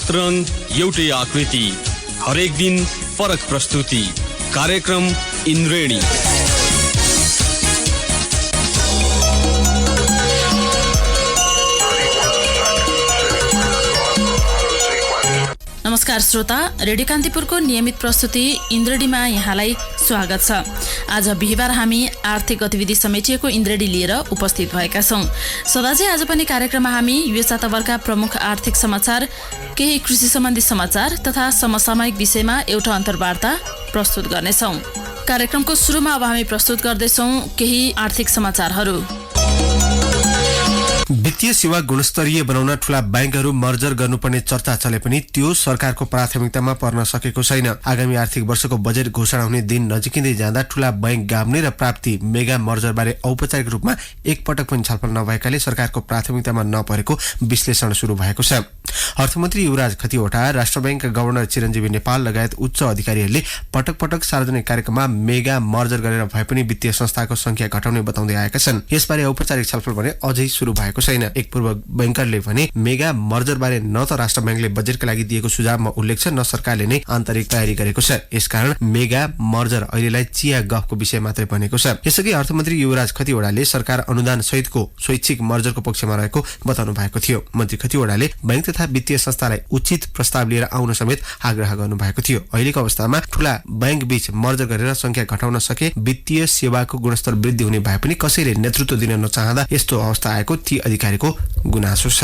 सात रङ एउटै आकृति, हरेक दिन फरक प्रस्तुति। कार्यक्रम इन्द्रेणी। नमस्कार श्रोता, रेडियो कान्तिपुरको नियमित प्रस्तुति इन्द्रेणीमा यहाँलाई स्वागत छ। आज बिहिबार हामी आर्थिक गतिविधि समेटिएको इन्द्रेणी लिएर उपस्थित भएका छौँ। सदाझै आज पनि कार्यक्रममा हामी यो साताभरका प्रमुख आर्थिक समाचार, केही कृषि सम्बन्धी समाचार तथा समसामयिक विषयमा एउटा अन्तर्वार्ता प्रस्तुत गर्नेछौँ। कार्यक्रमको सुरुमा अब हामी प्रस्तुत गर्दैछौँ केही आर्थिक समाचारहरू। वित्तीय सेवा गुणस्तरीय बनाउन ठूला बैंकहरू मर्जर गर्नुपर्ने चर्चा चले पनि त्यो सरकारको प्राथमिकतामा पर्न सकेको छैन। आगामी आर्थिक वर्षको बजेट घोषणा हुने दिन नजिकिँदै जाँदा ठूला बैंक गाम्ने र प्राप्ति मेगा मर्जरबारे औपचारिक रूपमा एकपटक पनि छलफल नभएकाले सरकारको प्राथमिकतामा नपरेको विश्लेषण सुरु भएको छ। अर्थमन्त्री युवराज खतिवटा, राष्ट्र बैंकका गभर्नर चिरञ्जीवी नेपाल लगायत उच्च अधिकारीहरूले पटक पटक सार्वजनिक कार्यक्रममा मेगा मर्जर गरेर भए पनि वित्तीय संस्थाको संख्या घटाउने बताउँदै आएका छन्। यसबारे औपचारिक छलफल भने अझै सुरु भएको छैन। एक पूर्व बैंकरले भने मेगा मर्जर बारे न त राष्ट्र बैंकले बजेटका लागि दिएको सुझावमा उल्लेख छ, न सरकारले नै आन्तरिक तयारी गरेको छ। यसकारण मेगा मर्जर अहिलेलाई चिया गफको विषय मात्रै बनेको छ। यसअघि अर्थमन्त्री युवराज खतिवडाले सरकार अनुदान सहितको स्वैच्छिक मर्जरको पक्षमा रहेको बताउनु भएको थियो। मन्त्री खतिवडाले बैंक तथा वित्तीय संस्थालाई उचित प्रस्ताव लिएर आउन समेत आग्रह गर्नु भएको थियो। अहिलेको अवस्थामा ठूला बैंक बीच मर्जर गरेर संख्या घटाउन सके वित्तीय सेवाको गुणस्तर वृद्धि हुने भए पनि कसैले नेतृत्व दिन नचाहँदा यस्तो अवस्था आएको ती अधिकारीको गुनासो छ।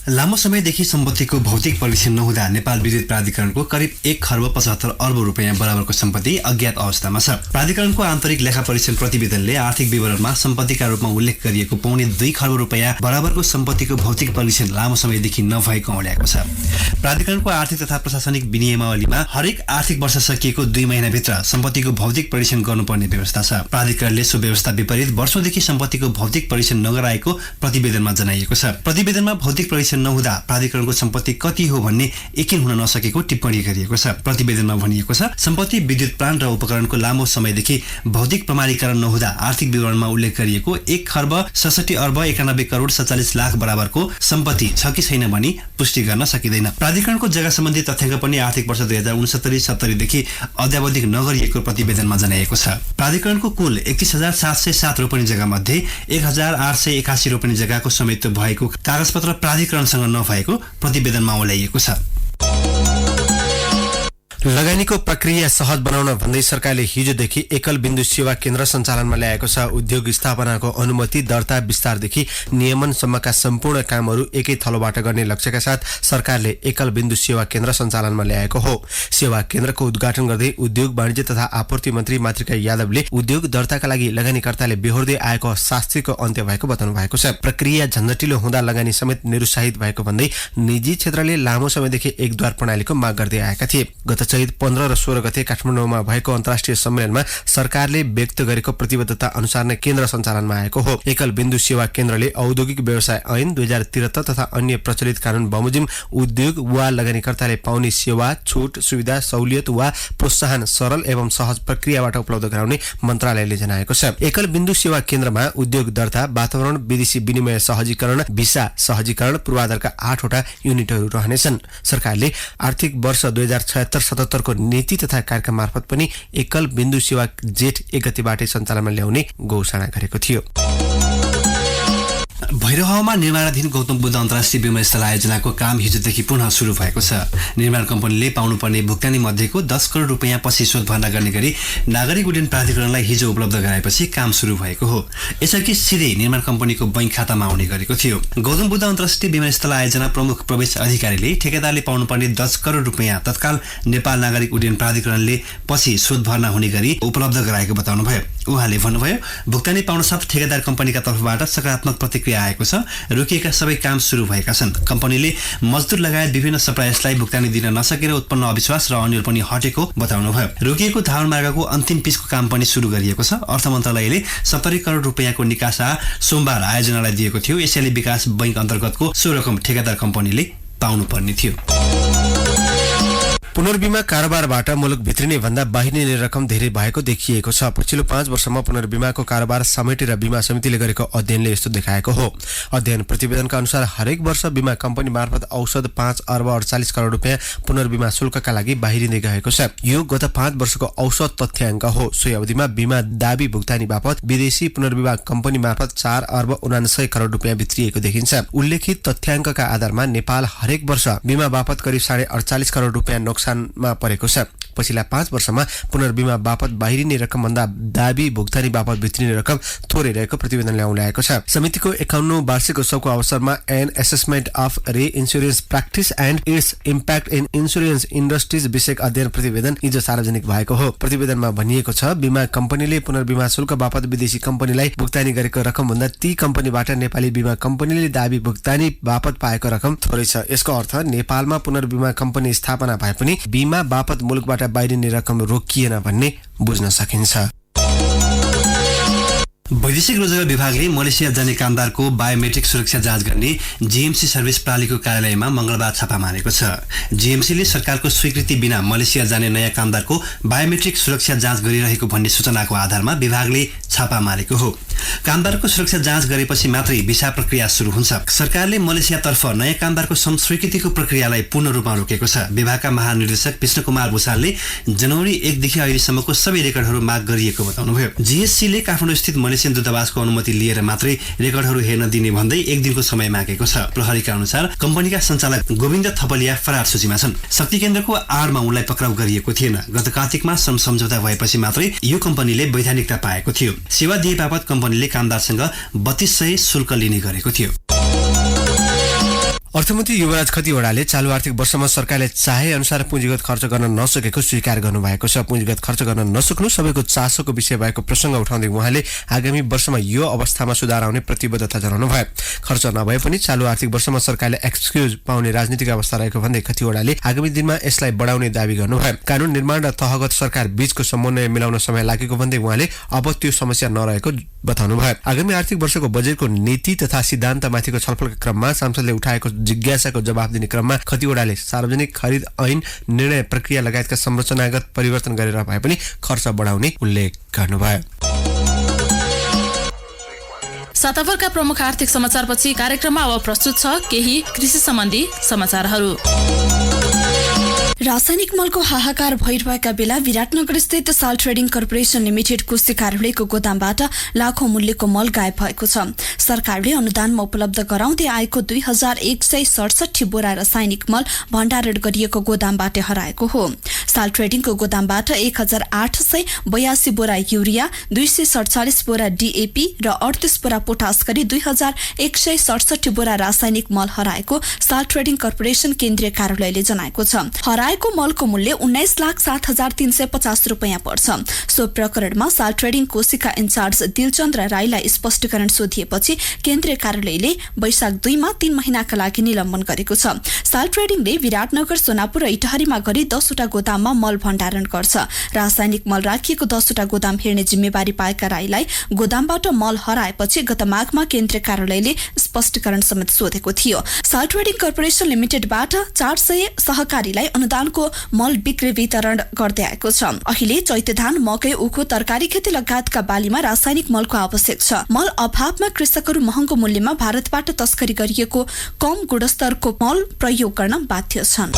लामो समयदेखि सम्पत्तिको भौतिक परीक्षण नहुँदा नेपाल विद्युत प्राधिकरणको करिब 1 खर्ब 75 अर्ब रुपैयाँ बराबरको सम्पत्ति अज्ञात अवस्थामा छ। प्राधिकरणको आन्तरिक लेखा परीक्षण प्रतिवेदनले आर्थिक विवरणमा सम्पत्तिका रूपमा उल्लेख गरिएको 2.25 खर्ब रुपैयाँ बराबरको सम्पत्तिको भौतिक परीक्षण लामो समयदेखि नभएको औल्याएको छ। प्राधिकरणको आर्थिक तथा प्रशासनिक विनियमावलीमा हरेक आर्थिक वर्ष सकिएको 2 महिनाभित्र सम्पत्तिको भौतिक परीक्षण गर्नुपर्ने व्यवस्था छ। प्राधिकरणले सो व्यवस्था विपरीत वर्षौंदेखि सम्पत्तिको भौतिक परीक्षण नगराएको प्रतिवेदनमा जनाइएको छ। प्रतिवेदनमा भौतिक परीक्षण नहुँदा प्राधिकरणको सम्पत्ति कति हो भन्ने यकिन हुन नसकेको टिप्पणी गरिएको छ। प्रतिवेदनमा भनिएको छ, सम्पत्ति, विद्युत प्राण र उपकरणको लामो समयदेखि भौतिक प्रमाणीकरण नहुँदा आर्थिक विवरणमा उल्लेख गरिएको 1 खर्ब 67 अर्ब 91 करोड 47 लाख बराबरको सम्पत्ति छ कि छैन भनी पुष्टि गर्न सकिँदैन। प्राधिकरणको जग्गा सम्बन्धी तथ्याङ्क पनि आर्थिक वर्ष 2069-70 देखि अद्यावधिक नगरिएको प्रतिवेदनमा जनाइएको छ। प्राधिकरणको कुल 31,707 रोपनी जग्गा मध्ये 1,881 रोपनी जग्गाको स्वामित्व भएको कागजपत्र प्राधिकरणसँग नभएको प्रतिवेदनमा औल्याइएको छ। लगानीको प्रक्रिया सहज बनाउन भन्दै सरकारले हिजोदेखि एकल बिन्दु सेवा केन्द्र सञ्चालनमा ल्याएको छ। उद्योग स्थापनाको अनुमति, दर्ता, विस्तारदेखि नियमनसम्मका सम्पूर्ण कामहरू एकै थलोबाट गर्ने लक्ष्यका साथ सरकारले एकल बिन्दु सेवा केन्द्र सञ्चालनमा ल्याएको हो। सेवा केन्द्रको उद्घाटन गर्दै उद्योग, वाणिज्य तथा आपूर्ति मन्त्री मातृका यादवले उद्योग दर्ताका लागि लगानीकर्ताले बेहोर्दै आएको शास्त्रीको अन्त्य भएको बताउनु भएको छ। प्रक्रिया झन्झटिलो हुँदा लगानी समेत निरुत्साहित भएको भन्दै निजी क्षेत्रले लामो समयदेखि एकद्वार प्रणालीको माग गर्दै आएका थिए। गत चैत 15 र 16 गते काठमाडौँमा भएको अन्तर्राष्ट्रिय सम्मेलनमा सरकारले व्यक्त गरेको प्रतिबद्धता अनुसार नै केन्द्र सञ्चालनमा आएको हो। एकल बिन्दु सेवा केन्द्रले औद्योगिक व्यवसाय ऐन 2073 तथा अन्य प्रचलित कानून बमोजिम उद्योग वा लगानीकर्ताले पाउने सेवा, छुट, सुविधा, सहुलियत वा प्रोत्साहन सरल एवं सहज प्रक्रियाबाट उपलब्ध गराउने मन्त्रालयले जनाएको छ। एकल बिन्दु सेवा केन्द्रमा उद्योग दर्ता, वातावरण, विदेशी विनिमय सहजीकरण, भिसा सहजीकरण, पूर्वाधारका 8 वटा युनिटहरू रहनेछन्। सरकारले आर्थिक वर्ष 2076-77 को नीति तथा कार्यक्रम मार्फत पनि एकल बिन्दु सेवा जेठ 1 गतेबाटै सञ्चालनमा ल्याउने घोषणा गरेको थियो। भैरहवामा निर्माणाधीन गौतम बुद्ध अन्तर्राष्ट्रिय विमानस्थल आयोजनाको काम हिजोदेखि पुनः सुरु भएको छ। निर्माण कम्पनीले पाउनुपर्ने भुक्तानी मध्येको 10 करोड रुपैयाँ पछि शोध भर्ना गर्ने गरी नागरिक उड्डयन प्राधिकरणलाई हिजो उपलब्ध गराएपछि काम सुरु भएको हो। यसअघि सिधै निर्माण कम्पनीको बैंक खातामा आउने गरेको थियो। गौतम बुद्ध अन्तर्राष्ट्रिय विमानस्थल आयोजना प्रमुख प्रवेश अधिकारीले ठेकेदारले पाउनुपर्ने 10 करोड रुपैयाँ तत्काल नेपाल नागरिक उड्डयन प्राधिकरणले पछि शोध भर्ना हुने गरी उपलब्ध गराएको बताउनुभयो। उहाँले भन्नुभयो, भुक्तानी पाउन साथ ठेकेदार कम्पनीका तर्फबाट सकारात्मक प्रतिक्रिया आएको छ। रोकिएका सबै काम सुरु भएका छन्। कम्पनीले मजदुर लगायत विभिन्न सप्लायर्सलाई भुक्तानी दिन नसकेर उत्पन्न अविश्वास र अन्यल पनि हटेको बताउनुभयो। रोकिएको धावन मार्गको अन्तिम पिचको काम पनि सुरु गरिएको छ। अर्थ मन्त्रालयले 70 करोड रुपैयाँको निकासा सोमबार आयोजनालाई दिएको थियो। एसियाली विकास बैंक अन्तर्गतको सो रकम ठेकेदार कम्पनीले पाउनुपर्ने थियो। पुनर्बीमा कारोबारबाट मुलुक भित्रिने भन्दा बाहिरिने रकम धेरै भएको देखिएको छ। पछिल्लो 5 वर्षमा पुनर्बीमाको कारोबार समेटेर बीमा समितिले गरेको अध्ययनले यस्तो देखाएको हो। अध्ययन प्रतिवेदनका अनुसार हरेक वर्ष बीमा कम्पनी मार्फत औसत 5 अर्ब 48 करोड रुपियाँ पुनर्बीमा शुल्कका लागि बाहिरिँदै गएको छ। यो गत 5 वर्षको औसत तथ्याङ्क हो। सोही अवधिमा बीमा दाबी भुक्तानी बापत विदेशी पुनर्बीमा कम्पनी मार्फत 4 अर्ब 49 करोड रुपियाँ भित्रिएको देखिन्छ। उल्लेखित तथ्याङ्कका आधारमा नेपाल हरेक वर्ष बीमा बापत करिब 48.5 करोड रुपियाँ नोक्सानमा परेको छ। पछिल्ला 5 वर्षमा पुनर्बीमा बापत बाहिरिने रकमभन्दा दाबी भुक्तानी बापत भित्रिने रकम थोरै रहेको प्रतिवेदनले औल्याएको छ। समितिको 51औं वार्षिक उत्सवको अवसरमा एन एसेसमेन्ट अफ रे insurance practice and it's impact in insurance industries विषयक अध्ययन प्रतिवेदन हिजो सार्वजनिक भएको हो। प्रतिवेदनमा भनिएको छ, बीमा कम्पनीले पुनर्बीमा शुल्क बापत विदेशी कम्पनीलाई भुक्तानी गरेको रकमभन्दा ती कम्पनीबाट नेपाली बीमा कम्पनीले दाबी भुक्तानी बापत पाएको रकम थोरै छ। यसको अर्थ नेपालमा पुनर्बीमा कम्पनी स्थापना भए पनि बीमा बापत मुलुकबाट बाहिरिने रकम रोकिएन भन्ने बुझ्न सकिन्छ। वैदेशिक रोजगार विभागले मलेसिया जाने कामदारको बायोमेट्रिक सुरक्षा जाँच गर्ने जीएमसी सर्भिस प्रणालीको कार्यालयमा मंगलबार छापा मारेको छ। जीएमसीले सरकारको स्वीकृति बिना मलेसिया जाने नयाँ कामदारको बायोमेट्रिक सुरक्षा जाँच गरिरहेको भन्ने सूचनाको आधारमा विभागले छापा मारेको हो। कामदारको सुरक्षा जाँच गरेपछि मात्रै भिसा प्रक्रिया सुरु हुन्छ। सरकारले मलेसियातर्फ नयाँ कामदारको स्वीकृतिको प्रक्रियालाई पूर्ण रूपमा रोकेको छ। विभागका महानिर्देशक विष्णु कुमार भूषालले जनवरी 1 देखि अहिलेसम्मको सबै रेकर्डहरू माग गरिएको बताउनुभयो। जीएससीले काठमाडौँ स्थित मलेसियन दूतावासको अनुमति लिएर मात्रै रेकर्डहरू हेर्न दिने भन्दै 1 दिनको समय मागेको छ। प्रहरीका अनुसार कम्पनीका सञ्चालक गोविन्द थपलिया फरार सूचीमा छन्। शक्ति केन्द्रको आडमा उनलाई पक्राउ गरिएको थिएन। गत कार्तिकमा श्रम सम्झौता भएपछि मात्रै यो कम्पनीले वैधानिकता पाएको थियो। सेवा दिए बापत कम्पनीले कामदारसँग 3200 शुल्क लिने गरेको थियो। अर्थमन्त्री युवराज खतिवड़ाले चालू आर्थिक वर्षमा सरकारले चाहे अनुसार पुँजीगत खर्च गर्न नसकेको स्वीकार गर्नुभएको छ। पुँजीगत खर्च गर्न नसक्नु सबैको चासोको विषय भएको प्रसंग उठाउँदै उहाँले आगामी वर्षमा यो अवस्थामा सुधार आउने प्रतिबद्धता जनाउनु भयो। खर्च नभए पनि चालू आर्थिक वर्षमा सरकारले एक्सक्युज पाउने राजनीतिक अवस्था रहेको भन्दै खतिवड़ाले आगामी दिनमा यसलाई बढाउने दावी गर्नुभयो। कानून निर्माण र तहगत सरकार बीचको समन्वय मिलाउन समय लागेको भन्दै उहाँले अब त्यो समस्या नरहेको बताउनुभयो। आगामी आर्थिक वर्षको बजेटको नीति तथा सिद्धान्तमाथिको छलफलका क्रममा सांसदले उठाएको जिज्ञासाको जवाफ दिने क्रममा खतिवड़ाले सार्वजनिक खरिद ऐन निर्णय प्रक्रिया लगायतका संरचनागत परिवर्तन गरेर भए पनि खर्च बढाउने उल्लेख गर्नुभयो। साताभरका प्रमुख आर्थिक समाचारपछि कार्यक्रममा अब प्रस्तुत छ केही कृषि सम्बन्धी समाचारहरू। रासायनिक मलको हाहाकार भइरहेका बेला विराटनगर स्थित साल ट्रेडिङ कर्पोरेसन लिमिटेडको सिकारहुलेको गोदामबाट लाखौं मूल्यको मल गायब भएको छ। सरकारले अनुदानमा उपलब्ध गराउँदै आएको 2167 बोरा रासायनिक मल भण्डारण गरिएको गोदामबाट हराएको हो। साल ट्रेडिङको गोदामबाट 1882 बोरा युरिया, 247 बोरा डीएपी र 38 बोरा पोटास गरी 2167 बोरा रासायनिक मल हराएको साल ट्रेडिङ कर्पोरेसन केन्द्रीय कार्यालयले जनाएको छ। हराएको मलको मूल्य 19,07,350 रुपियाँ पर्छ। सो प्रकरणमा साल ट्रेडिङ कोशिका इन्चार्ज दिलचन्द्र राईलाई स्पष्टीकरण सोधिएपछि केन्द्रीय कार्यालयले वैशाख 2 मा 3 महिनाका लागि निलम्बन गरेको छ। साल ट्रेडिङले विराटनगर, सोनापुर र इटहरीमा गरी 10 वटा गोदाममा मल भण्डारण गर्छ। रासायनिक मल राखिएको 10 वटा गोदाम हेर्ने जिम्मेवारी पाएका राईलाई गोदामबाट मल हराएपछि गत माघमा केन्द्रीय कार्यालयले स्पष्टीकरण समेत सोधेको थियो। साल ट्रेडिङ कर्पोरेसन लिमिटेडबाट 400 सहकारीलाई अनुदानको मल बिक्री वितरण गर्दै आएको छ। अहिले चैते धान, मकै, उखु, तरकारी खेती लगायतका बालीमा रासायनिक मलको आवश्यक छ। मल अभावमा कृषकहरू महँगो मूल्यमा भारतबाट तस्करी गरिएको कम गुणस्तरको मल प्रयोग गर्न बाध्य छन्।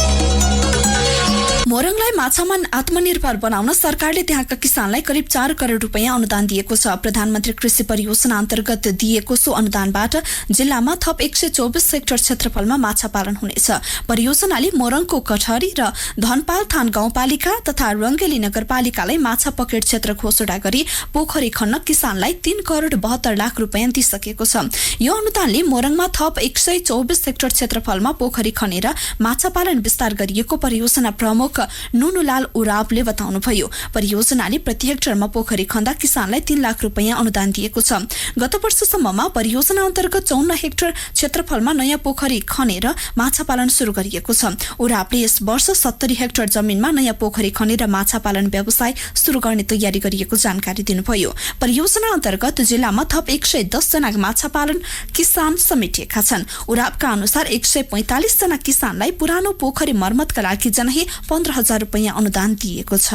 मोरङलाई माछामा आत्मनिर्भर बनाउन सरकारले त्यहाँका किसानलाई करिब 4 करोड रुपियाँ अनुदान दिएको छ। प्रधानमन्त्री कृषि परियोजना अन्तर्गत दिएको सो अनुदानबाट जिल्लामा थप 124 हेक्टर क्षेत्रफलमा माछा पालन हुनेछ। परियोजनाले मोरङको कठहरी र धनपाल थान गाउँपालिका तथा रङ्गेली नगरपालिकालाई माछा पकेट क्षेत्र घोषणा गरी पोखरी खन्न किसानलाई 3 करोड 72 लाख रुपियाँ दिइसकेको छ। यो अनुदानले मोरङमा थप 124 हेक्टर क्षेत्रफलमा पोखरी खनेर माछा पालन विस्तार गरिएको परियोजना प्रमुख नुनुलाल उरावले बताउनुभयो। परियोजनाले प्रति हेक्टरमा पोखरी खन्दा किसानलाई 3 लाख रुपियाँ अनुदान दिएको छ। गत वर्षसम्ममा परियोजना अन्तर्गत 54 हेक्टर क्षेत्रफलमा नयाँ पोखरी खनेर माछा पालन शुरू गरिएको छ। उरावले यस वर्ष 70 हेक्टर जमिनमा नयाँ पोखरी खनेर माछा पालन व्यवसाय शुरू गर्ने तयारी गरिएको जानकारी दिनुभयो। परियोजना अन्तर्गत जिल्लामा थप 110 जना माछा पालन किसान समेटिएका छन्। उरावका अनुसार 145 जना किसानलाई पुरानो पोखरी मर्मतका लागि जनाही 15 15,000 रुपैयाँ अनुदान दिएको छ।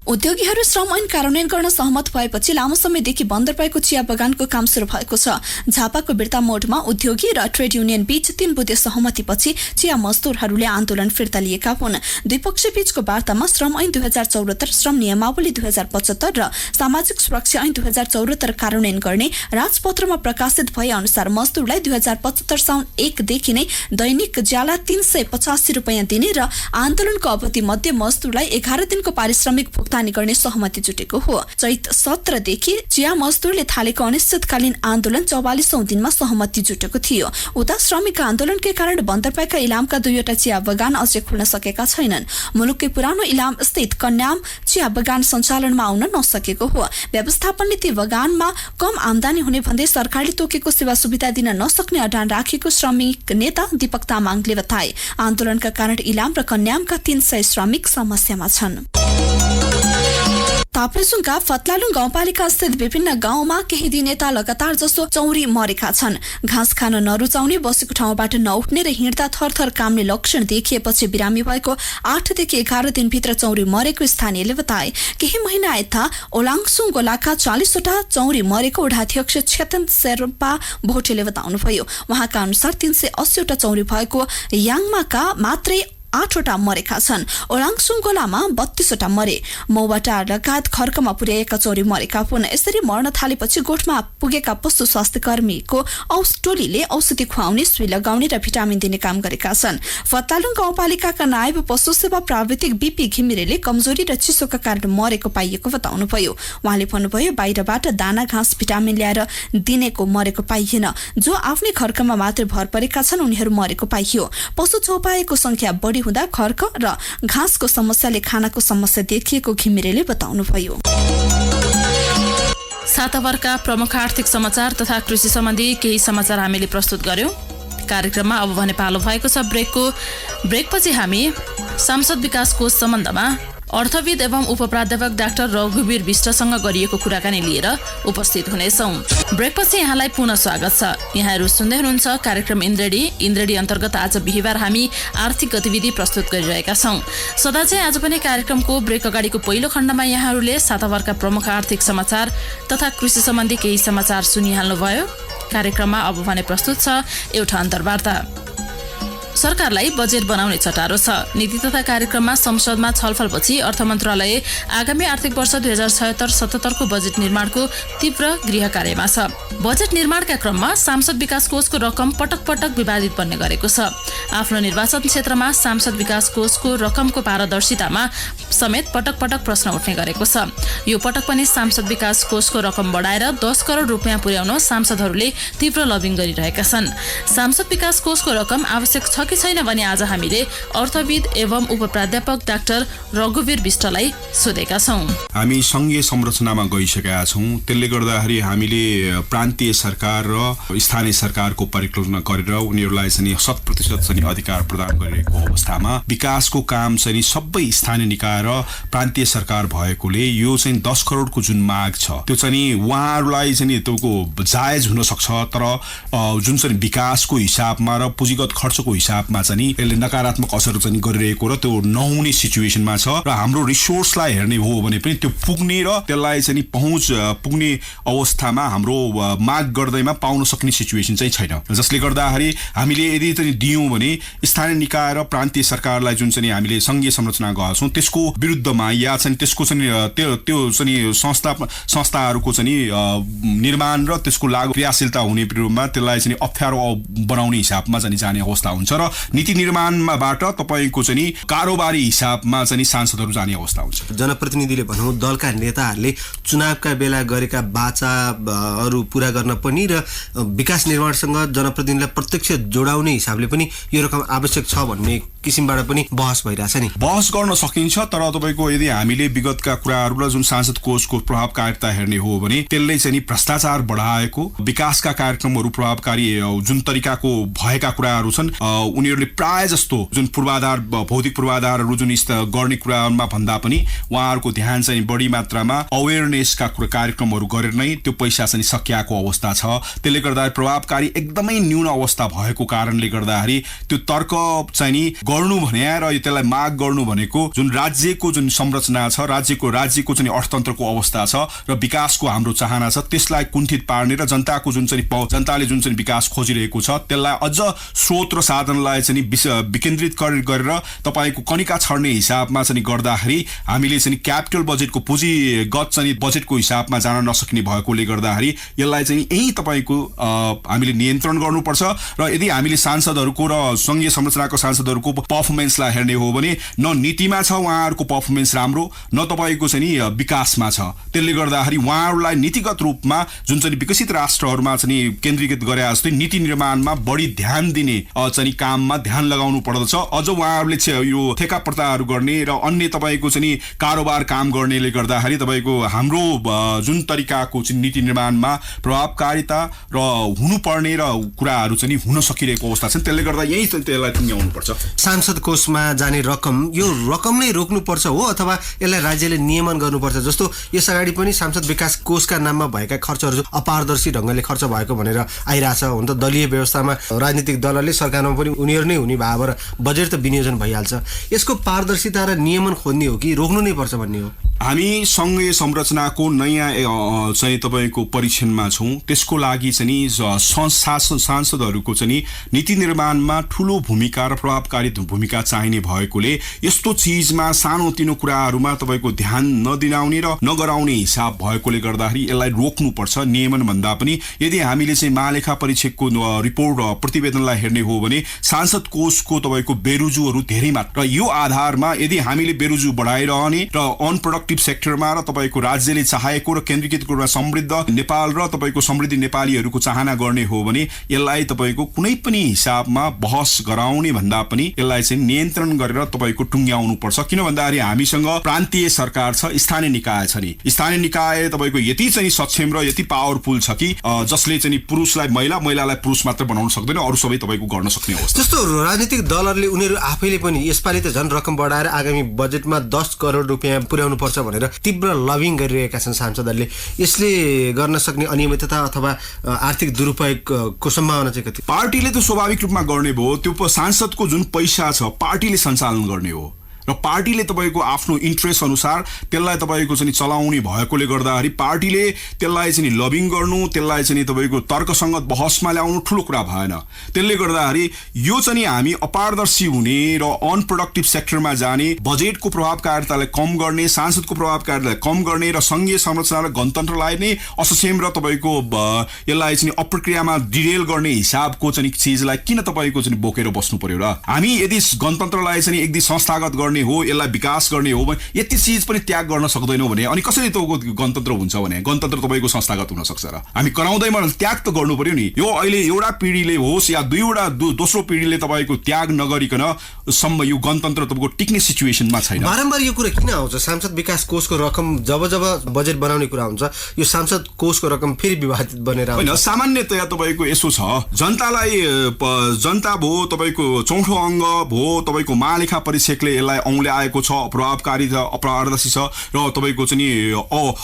उद्योगीहरू श्रम ऐन कार्यान्वयन गर्न सहमत भएपछि लामो समयदेखि बन्द रहेको चिया बगानको काम सुरु भएको छ। झापाको बिर्ता मोडमा उद्योगी र ट्रेड युनियन बीच 3 बुँदे सहमतिपछि चिया मजदुरहरूले आन्दोलन फिर्ता लिएका हुन्। द्विपक्षीय बीचको वार्तामा श्रम ऐन 2074, श्रम नियमावली 2075 र सामाजिक सुरक्षा ऐन 2074 कार्यान्वयन गर्ने राजपत्रमा प्रकाशित भए अनुसार मजदुरलाई 2075 साउन 1 देखि नै दैनिक ज्याला 385 रुपैयाँ दिने र आन्दोलनको अवधि मध्ये मजदुरलाई 11 दिनको पारिश्रमिक भुक्तानी गर्ने सहमति जुटेको हो। चैत 17 देखि चिया मजदुरले थालेको अनिश्चितकालीन आन्दोलन 44औं दिनमा सहमति जुटेको थियो। उता श्रमिक आन्दोलनकै कारण बन्द भएका इलामका 2वटा चिया बगान अझै खुल्न सकेका छैनन्। मुलुककै पुरानो इलाम स्थित कन्याम चिया बगान सञ्चालनमा आउन नसकेको हो। व्यवस्थापनले ती बगानमा कम आमदानी हुने भन्दै सरकारले तोकेको सेवा सुविधा दिन नसक्ने अडान राखेको श्रमिक नेता दीपक तामाङले बताए। आन्दोलनका कारण इलाम र कन्यामका 300 श्रमिक समस्यामा छन्। ताप्लेजुङका फतलालुङ गाउँपालिका स्थित विभिन्न गाउँमा केही दिन यता लगातार जसो चौरी मरेका छन्। घाँस खान नरुचाउने, बसेको ठाउँबाट नउठ्ने र हिँड्दा थरथर काम्ने लक्षण देखिएपछि बिरामी भएको 8 देखि 11 दिनभित्र चौरी मरेको स्थानीयले बताए। केही महिना यता ओलाङसुङ गोलाका 40वटा चौरी मरेको वडाध्यक्ष छेतन शेर्पा भोटेले बताउनुभयो। उहाँका अनुसार 380 वटा चौरी भएको याङमाका मात्रै 8वटा मरेका छन्। ओलाङसुङ गोलामा 32 वटा मरे। मौबाट लगायत खर्कमा पुर्याएका चौरी मरेका हुन्। यसरी मर्न थालेपछि गोठमा पुगेका पशु स्वास्थ्य कर्मीको टोलीले औषधि खुवाउने, सुई लगाउने र भिटामिन दिने काम गरेका छन्। फतलालुङ गाउँपालिकाका नायब पशु सेवा प्राविधिक बीपी घिमिरेले कमजोरी र चिसोका कारण मरेको पाइएको बताउनुभयो। उहाँले भन्नुभयो, बाहिरबाट दाना, घाँस, भिटामिन ल्याएर दिनेको मरेको पाइएन। जो आफ्नै खर्कमा मात्र भर परेका छन् उनीहरू मरेको पाइयो। पशु चौपाएको संख्या बढी हुँदा खर्क र घाँसको समस्याले खानाको समस्या देखिएको घिमिरेले बताउनुभयो। साताभरका प्रमुख आर्थिक समाचार तथा कृषि सम्बन्धी केही समाचार हामीले प्रस्तुत गर्यौं। कार्यक्रममा अब भने पालो भएको छ ब्रेकपछि हामी सांसद विकास कोष सम्बन्धमा अर्थविद एवं उपप्राध्यापक डाक्टर रघुवीर विष्टसँग गरिएको कुराकानी लिएर उपस्थित हुनेछौं। ब्रेकपछि यहाँलाई पुनः स्वागत छ। यहाँहरू सुन्दै हुनुहुन्छ कार्यक्रम इन्द्रेडी अन्तर्गत आज बिहिबार हामी आर्थिक गतिविधि प्रस्तुत गरिरहेका छौं। सदा चाहिँ आज पनि कार्यक्रमको ब्रेक अगाडिको पहिलो खण्डमा यहाँहरूले साताभरका प्रमुख आर्थिक समाचार तथा कृषि सम्बन्धी केही समाचार सुनिहाल्नुभयो। कार्यक्रममा अब भने प्रस्तुत छ एउटा अन्तर्वार्ता। सरकारलाई बजेट बनाउने चटारो छ। नीति तथा कार्यक्रममा संसदमा छलफलपछि अर्थ मन्त्रालय आगामी आर्थिक वर्ष 2076-77 को बजेट निर्माणको तीव्र गृह कार्यमा छ। बजेट निर्माणका क्रममा सांसद विकास कोषको रकम पटक पटक विवादित बन्ने गरेको छ। आफ्नो निर्वाचन क्षेत्रमा सांसद विकास कोषको रकमको पारदर्शितामा समेत पटक पटक प्रश्न उठ्ने गरेको छ। यो पटक पनि सांसद विकास कोषको रकम बढाएर 10 करोड रुपियाँ पुर्याउन सांसदहरूले तीव्र लबिङ गरिरहेका छन्। सांसद विकास कोषको रकम आवश्यक छ कि छैन भने आज हामीले अर्थविद एवं उपप्राध्यापक डाक्टर रघुवीर विष्टलाई सोधेका छौं। हामी संघीय संरचनामा गइसकेका छौं। त्यसले गर्दाखेरि हामीले प्रान्तीय सरकार र स्थानीय सरकारको परिकल्पना गरेर उनीहरूलाई चाहिँ 100% चाहिँ अधिकार प्रदान गरिरहेको अवस्थामा विकासको काम चाहिँ सबै स्थानीय निकाय र प्रान्तीय सरकार भएकोले यो चाहिँ 10 करोडको जुन माग छ त्यो चाहिँ उहाँहरूलाई चाहिँ त्यसको जायज हुन सक्छ, तर जुन चाहिँ विकासको हिसाबमा र पुँजीगत खर्चको हिसाबमा चाहिँ यसले नकारात्मक असर चाहिँ गरिरहेको र त्यो नहुने सिचुएसनमा छ र हाम्रो रिसोर्सलाई हेर्ने हो भने पनि त्यो पुग्ने र त्यसलाई चाहिँ पहुँच पुग्ने अवस्थामा हाम्रो माग गर्दैमा पाउन सक्ने सिचुएसन चाहिँ छैन। जसले गर्दाखेरि हामीले यदि चाहिँ दियौँ भने स्थानीय निकाय र प्रान्तीय सरकारलाई जुन चाहिँ हामीले संघीय संरचना गएका छौँ त्यसको विरुद्धमा या चाहिँ त्यसको चाहिँ त्यो चाहिँ संस्थाहरूको चाहिँ निर्माण र त्यसको लागू क्रियाशीलता हुने विरुद्धमा त्यसलाई चाहिँ अप्ठ्यारो बनाउने हिसाबमा चाहिँ जाने अवस्था हुन्छ र नीति निर्माणबाट तपाईको चाहिँ कारोबारी हिसाबमा चाहिँ सांसदहरू जाने अवस्था हुन्छ। जनप्रतिनिधिले भनौँ दलका नेताहरूले चुनावका बेला गरेका बाचाहरू पूरा गर्न पनि र विकास निर्माणसँग जनप्रतिनिधिलाई प्रत्यक्ष जोडाउने हिसाबले पनि यो रकम आवश्यक छ भन्ने किसिमबाट पनि बहस भइरहेछ नि। बहस गर्न सकिन्छ, तर तपाईको यदि हामीले विगतका कुराहरूलाई जुन सांसद कोषको प्रभावकारिता हेर्ने हो भने त्यसले चाहिँ भ्रष्टाचार बढाएको, विकासका कार्यक्रमहरू प्रभावकारी जुन तरिकाको भएका कुराहरू छन् उनीहरूले प्राय जस्तो जुन पूर्वाधार भौतिक पूर्वाधारहरू जुन गर्ने कुराहरूमा भन्दा पनि उहाँहरूको ध्यान चाहिँ बढी मात्रामा अवेरनेसका कार्यक्रमहरू गरेर नै त्यो पैसा चाहिँ सकिएको अवस्था छ। त्यसले गर्दा प्रभावकारी एकदमै न्यून अवस्था भएको कारणले गर्दाखेरि त्यो तर्क चाहिँ गर्नु भने र त्यसलाई माग गर्नु भनेको जुन राज्यको जुन संरचना छ, राज्यको चाहिँ अर्थतन्त्रको अवस्था छ र विकासको हाम्रो चाहना छ, त्यसलाई कुण्ठित पार्ने र जनताको जनताले जुन चाहिँ विकास खोजिरहेको छ त्यसलाई अझ स्रोत र साधनलाई चाहिँ विकेन्द्रित गरेर तपाईँको कनिका छर्ने हिसाबमा चाहिँ गर्दाखेरि हामीले चाहिँ क्यापिटल बजेटको पुँजीगत चाहिँ बजेटको हिसाबमा जान नसक्ने भएकोले गर्दाखेरि यसलाई चाहिँ यही तपाईँको हामीले नियन्त्रण गर्नुपर्छ। र यदि हामीले सांसदहरूको र संघीय संरचनाको सांसदहरूको पर्फर्मेन्सलाई हेर्ने हो भने न नीतिमा छ उहाँहरूको पर्फर्मेन्स राम्रो, न तपाईँको चाहिँ विकासमा छ। त्यसले गर्दाखेरि उहाँहरूलाई नीतिगत रूपमा जुन चाहिँ विकसित राष्ट्रहरूमा चाहिँ केन्द्रीकृत गरे जस्तै नीति निर्माणमा बढी ध्यान दिने चाहिँ काममा ध्यान लगाउनु पर्दछ। अझ उहाँहरूले यो ठेका प्रथाहरू गर्ने र अन्य तपाईँको चाहिँ कारोबार काम गर्नेले गर्दाखेरि तपाईँको हाम्रो जुन तरिकाको चाहिँ नीति निर्माणमा प्रभावकारिता र हुनुपर्ने र कुराहरू चाहिँ हुन सकिरहेको अवस्था छ। त्यसले गर्दा यही त्यसलाई टुङ्ग्याउनुपर्छ। सांसद कोषमा जाने रकम, यो रकम नै रोक्नुपर्छ हो अथवा यसलाई राज्यले नियमन गर्नुपर्छ? जस्तो यस अगाडि पनि सांसद विकास कोषका नाममा भएका खर्चहरू अपारदर्शी ढङ्गले खर्च भएको भनेर आइरहेछ। हुन त दलीय व्यवस्थामा राजनीतिक दलहरूले सरकारमा पनि उनीहरू नै हुने भएर बजेट त विनियोजन भइहाल्छ। यसको पारदर्शिता र नियमन खोज्ने हो कि रोक्नु नै पर्छ भन्ने हो? हामी संघीय संरचनाको नयाँ चाहिँ तपाईँको परीक्षणमा छौँ। त्यसको लागि चाहिँ सांसदहरूको चाहिँ नीति निर्माणमा ठुलो भूमिका र प्रभावकारी भूमिका चाहिने भएकोले यस्तो चिजमा सानोतिनो कुराहरूमा तपाईँको ध्यान नदिनाउने र नगराउने हिसाब भएकोले गर्दाखेरि यसलाई रोक्नुपर्छ नियमन भन्दा पनि। यदि हामीले चाहिँ महालेखा परीक्षकको रिपोर्ट र प्रतिवेदनलाई हेर्ने हो भने सांसद कोषको तपाईँको बेरुजुहरू धेरै मात्र, र यो आधारमा यदि हामीले बेरुजु बढाइरहने र अनप्रोडक्टिभ सेक्टरमा र तपाईँको राज्यले चाहेको र केन्द्रीकृत रूपमा समृद्ध नेपाल र तपाईँको समृद्धि नेपालीहरूको चाहना गर्ने हो भने यसलाई तपाईँको कुनै पनि हिसाबमा बहस गराउने भन्दा पनि यसलाई चाहिँ नियन्त्रण गरेर तपाईँको टुङ्ग्याउनु पर्छ। किन भन्दाखेरि हामीसँग प्रान्तीय सरकार छ, स्थानीय निकाय छ नि। स्थानीय निकाय तपाईँको यति चाहिँ सक्षम र यति पावरफुल छ कि जसले चाहिँ पुरुषलाई महिला, महिलालाई पुरुष मात्र बनाउन सक्दैन, अरू सबै तपाईँको गर्न सक्ने अवस्था। जस्तो राजनीतिक दलहरूले उनीहरू आफैले पनि यसपालि त झन् रकम बढाएर आगामी बजेटमा 10 करोड रुपियाँ पुर्याउनु पर्छ भनेर तीव्र लबिङ गरिरहेका छन् सांसदहरूले। यसले गर्न सक्ने अनियमितता अथवा आर्थिक दुरुपयोगको सम्भावना चाहिँ कति? पार्टीले त स्वाभाविक रूपमा गर्ने भयो, त्यो सांसदको जुन पैसा छ पार्टीले सञ्चालन गर्ने हो र पार्टीले तपाईँको आफ्नो इन्ट्रेस्ट अनुसार त्यसलाई तपाईँको चाहिँ चलाउने भएकोले गर्दाखेरि पार्टीले त्यसलाई चाहिँ लबिङ गर्नु, त्यसलाई चाहिँ तपाईँको तर्कसङ्गत बहसमा ल्याउनु ठुलो कुरा भएन। त्यसले गर्दाखेरि यो चाहिँ हामी अपारदर्शी हुने र अनप्रोडक्टिभ सेक्टरमा जाने, बजेटको प्रभावकारितालाई कम गर्ने, सांसदको प्रभावकारितालाई कम गर्ने र संघीय संरचना र गणतन्त्रलाई नै असक्षम र तपाईँको यसलाई चाहिँ अप्रक्रियामा डिरेल गर्ने हिसाबको चाहिँ चिजलाई किन तपाईँको चाहिँ बोकेर बस्नु पर्यो र? हामी यदि गणतन्त्रलाई चाहिँ यदि संस्थागत गर्ने हो, यसलाई विकास गर्ने हो भने यति चिज पनि त्याग गर्न सक्दैनौँ भने अनि कसरी तपाईँको गणतन्त्र हुन्छ भने? गणतन्त्र तपाईँको संस्थागत हुन सक्छ र? हामी कराउँदैमा त्याग त गर्नु पर्यो नि। यो अहिले एउटा पिँढीले होस् या दोस्रो पिँढीले तपाईँको त्याग नगरिकन सम्म यो गणतन्त्र तपाईँको टिक्ने सिचुएसनमा छैन। बारम्बार यो कुरा किन आउँछ? सांसद विकास कोषको रकम जब बजेट बनाउने कुरा हुन्छ यो सांसद कोषको रकम फेरि विवादित बनेर होइन। सामान्यतया तपाईँको यसो छ, जनतालाई जनता भो तपाईँको चौथो अङ्ग भो तपाईँको महालेखा परीक्षकले यसलाई औँल्याएको छ, प्रभावकारी छ, अपारदर्शी छ र तपाईँको चाहिँ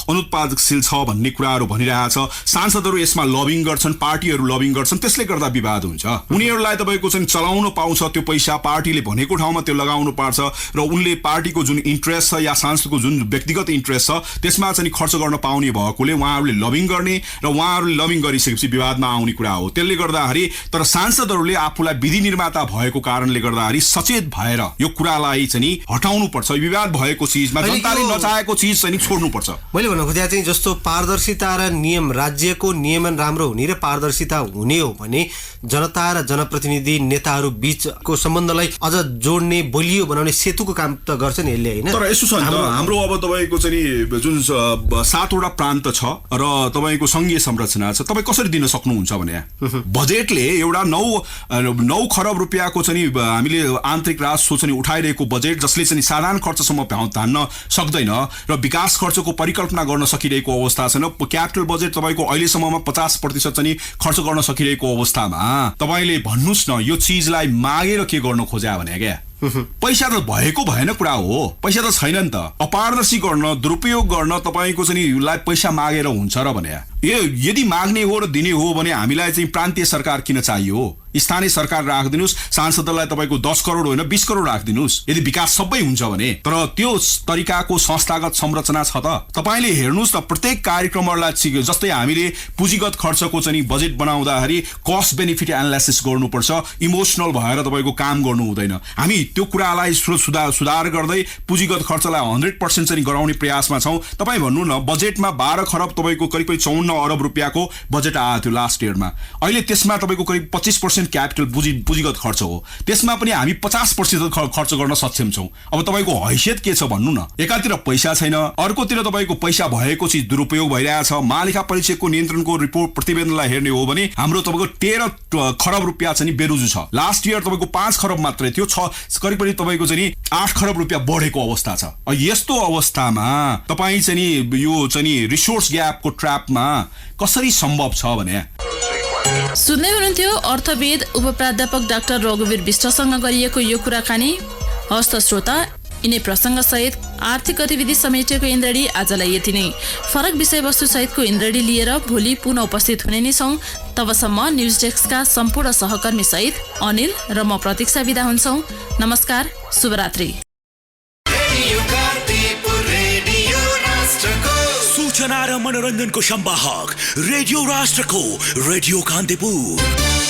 अनुत्पादकशील छ भन्ने कुराहरू भनिरहेछ। सांसदहरू यसमा लबिङ गर्छन्, पार्टीहरू लबिङ गर्छन्, त्यसले गर्दा विवाद हुन्छ। उनीहरूलाई तपाईँको चाहिँ चलाउन पाउँछ त्यो पैसा, पार्टीले भनेको ठाउँमा त्यो लगाउनु पर्छ र उनले पार्टीको जुन इन्ट्रेस्ट छ या सांसदको जुन व्यक्तिगत इन्ट्रेस्ट छ त्यसमा चाहिँ खर्च गर्न पाउने भएकोले उहाँहरूले लबिङ गर्ने र उहाँहरूले लबिङ गरिसकेपछि विवादमा आउने कुरा हो। त्यसले गर्दाखेरि तर सांसदहरूले आफूलाई विधि निर्माता भएको कारणले गर्दाखेरि सचेत भएर यो कुरालाई चाहिँ हटाउनु पर्छ। विवाद भएको चिजमा जनताले नचाहेको चिज चाहिँ छोड्नु पर्छ। मैले भन्नु खोजेको चाहिँ जस्तो पारदर्शिता र नियम, राज्यको नियमन राम्रो हुने र पारदर्शिता हुने हो भने जनता र जनप्रतिनिधि नेताहरू बीचको सम्बन्धलाई अझ जोड्ने, बलियो बनाउने सेतुको काम त गर्छ नि यसले, होइन? तर यसो छ नि त, हाम्रो अब तपाईँको चाहिँ जुन 7वटा प्रान्त छ र तपाईँको संघीय संरचना छ, तपाईँ कसरी दिन सक्नुहुन्छ भने बजेटले एउटा 9 खरब रुपियाँको चाहिँ हामीले आन्तरिक राजस्व चाहिँ उठाइरहेको बजेट जसले चाहिँ साधारण खर्चसम्म धान्न सक्दैन र विकास खर्चको परिकल्पना गर्न सकिरहेको अवस्था छैन। क्यापिटल बजेट तपाईँको अहिलेसम्ममा 50% चाहिँ खर्च गर्न सकिरहेको अवस्थामा तपाईँले भन्नुहोस् न यो चिजलाई मागेर के गर्न खोज्या भने क्या? पैसा त भएको भएन कुरा हो, पैसा त छैन नि त। अपारदर्शी गर्न, दुरुपयोग गर्न तपाईँको चाहिँ यसलाई पैसा मागेर हुन्छ र भने यदि माग्ने हो र दिने हो भने हामीलाई चाहिँ प्रान्तीय सरकार किन चाहियो? स्थानीय सरकार राखिदिनुस्, सांसदलाई तपाईँको 10 करोड होइन 20 करोड राखिदिनुस्, यदि विकास सबै हुन्छ भने। तर त्यो तरिकाको संस्थागत संरचना छ त? तपाईँले हेर्नुहोस् त, प्रत्येक कार्यक्रमहरूलाई जस्तै हामीले पुँजीगत खर्चको चाहिँ बजेट बनाउँदाखेरि कस्ट बेनिफिट एनालाइसिस गर्नुपर्छ, इमोसनल भएर तपाईँको काम गर्नु हुँदैन। हामी त्यो कुरालाई सुधार गर्दै पुँजीगत खर्चलाई 100% चाहिँ गराउने प्रयासमा छौँ। तपाईँ भन्नु न, बजेटमा 12 खरब तपाईँको करिब 54 अरब रुपियाँको बजेट आएको थियो लास्ट इयरमा। अहिले त्यसमा तपाईँको करिब 25% क्यापिटल पुँजीगत खर्च हो। त्यसमा पनि हामी 50% खर्च गर्न सक्षम छौँ। अब तपाईँको हैसियत के छ भन्नु न? एकातिर पैसा छैन, अर्कोतिर तपाईँको पैसा भएको चिज दुरुपयोग भइरहेछ। महालेखा परीक्षकको नियन्त्रणको रिपोर्ट प्रतिवेदनलाई हेर्ने हो भने हाम्रो तपाईँको 13 खरब रुपियाँ चाहिँ बेरुजु छ। लास्ट इयर तपाईँको 5 खरब मात्रै थियो, करिब तपाईँको चाहिँ 8 खरब रुपियाँ बढेको अवस्था छ। यस्तो अवस्थामा तपाईँ चाहिँ यो चाहिँ रिसोर्स ग्यापको ट्र्यापमा कसरी सम्भव छ भने? सुन्दै हुनुहुन्थ्यो अर्थविद उपप्राध्यापक डाक्टर रघुवीर विष्टसँग गरिएको यो कुराकानी। हस्त श्रोता, यिनै प्रसङ्ग सहित आर्थिक गतिविधि समेटिएको इन्द्रेणी आजलाई यति नै। फरक विषयवस्तु सहितको इन्द्रेणी लिएर भोलि पुनः उपस्थित हुने नै छौँ। तबसम्म न्युज डेस्कका सम्पूर्ण सहकर्मी सहित अनिल र म प्रतीक्षा बिदा हुन्छौँ। नमस्कार, शुभरात्रि। सूचना र मनोरञ्जनको संवाहक रेडियो राष्ट्रको रेडियो कान्तिपुर।